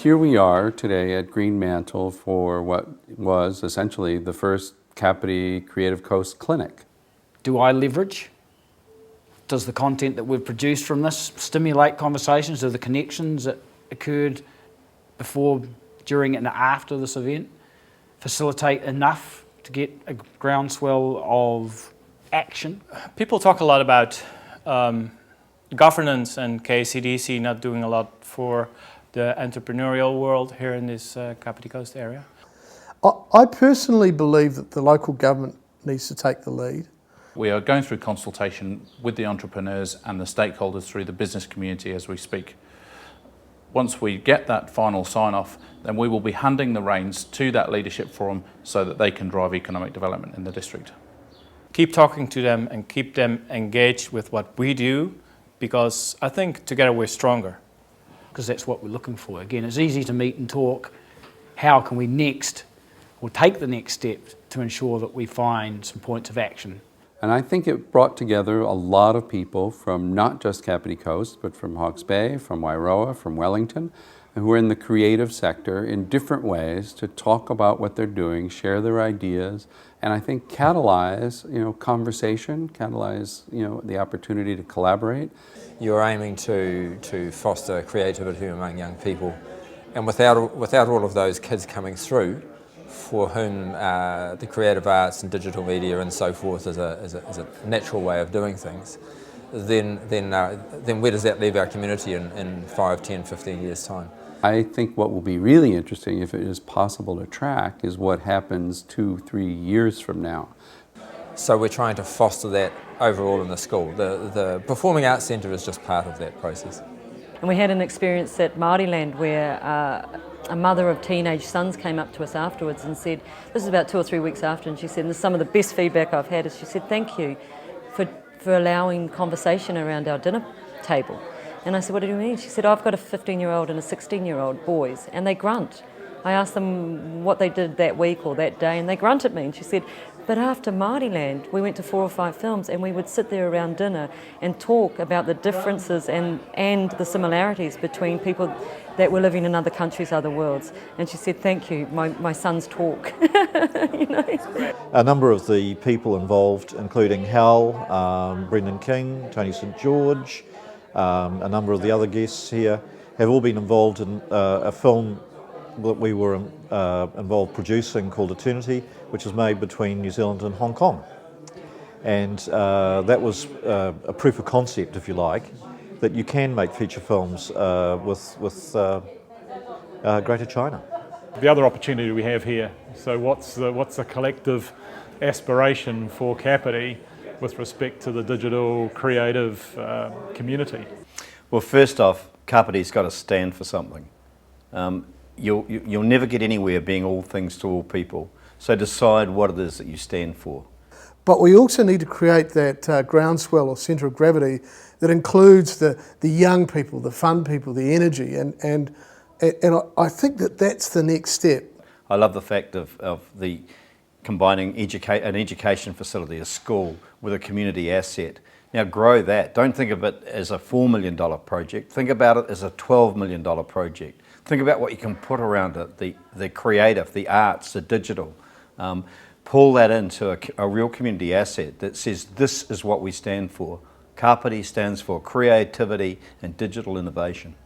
here we are today at Greenmantle for what was essentially the first Kapiti Creative Coast clinic. Do I leverage? Does the content that we've produced from this stimulate conversations? Do the connections that occurred before, during and after this event facilitate enough to get a groundswell of action? People talk a lot about governance and KCDC not doing a lot for the entrepreneurial world here in this Kapiti Coast area. I personally believe that the local government needs to take the lead. We are going through consultation with the entrepreneurs and the stakeholders through the business community as we speak. Once we get that final sign-off, then we will be handing the reins to that leadership forum so that they can drive economic development in the district. Keep talking to them and keep them engaged with what we do, because I think together we're stronger. Because that's what we're looking for. Again, it's easy to meet and talk. How can we next, or take the next step to ensure that we find some points of action? And I think it brought together a lot of people from not just Kapiti Coast, but from Hawke's Bay, from Wairoa, from Wellington, who are in the creative sector in different ways to talk about what they're doing, share their ideas, and I think catalyze, conversation, catalyze, the opportunity to collaborate. You're aiming to foster creativity among young people, and without all of those kids coming through, for whom the creative arts and digital media and so forth is a natural way of doing things, then where does that leave our community in 5, 10, 15 years' time? I think what will be really interesting, if it is possible to track, is what happens 2, 3 years from now. So we're trying to foster that overall in the school. The Performing Arts Centre is just part of that process. And we had an experience at Māori Land where a mother of teenage sons came up to us afterwards and said, this is about 2 or 3 weeks after, and she said, and some of the best feedback I've had is, she said, thank you for allowing conversation around our dinner table. And I said, what do you mean? She said, I've got a 15-year-old and a 16-year-old boys, and they grunt. I asked them what they did that week or that day, and they grunt at me. And she said, but after Māori Land, we went to 4 or 5 films, and we would sit there around dinner and talk about the differences and the similarities between people that were living in other countries, other worlds. And she said, thank you, my sons talk. A number of the people involved, including Hal, Brendan King, Tony St George, a number of the other guests here, have all been involved in a film that we were involved producing called Eternity, which is made between New Zealand and Hong Kong. And that was a proof of concept, if you like, that you can make feature films with Greater China. The other opportunity we have here, so what's the collective aspiration for Kapiti with respect to the digital creative community? Well, first off, Kapiti's got to stand for something. You'll never get anywhere being all things to all people. So decide what it is that you stand for. But we also need to create that groundswell or centre of gravity that includes the young people, the fun people, the energy, and I think that's the next step. I love the fact of the combining an education facility, a school, with a community asset. Now grow that. Don't think of it as a $4 million project. Think about it as a $12 million project. Think about what you can put around it, the creative, the arts, the digital. Pull that into a real community asset that says this is what we stand for. Kapiti stands for creativity and digital innovation.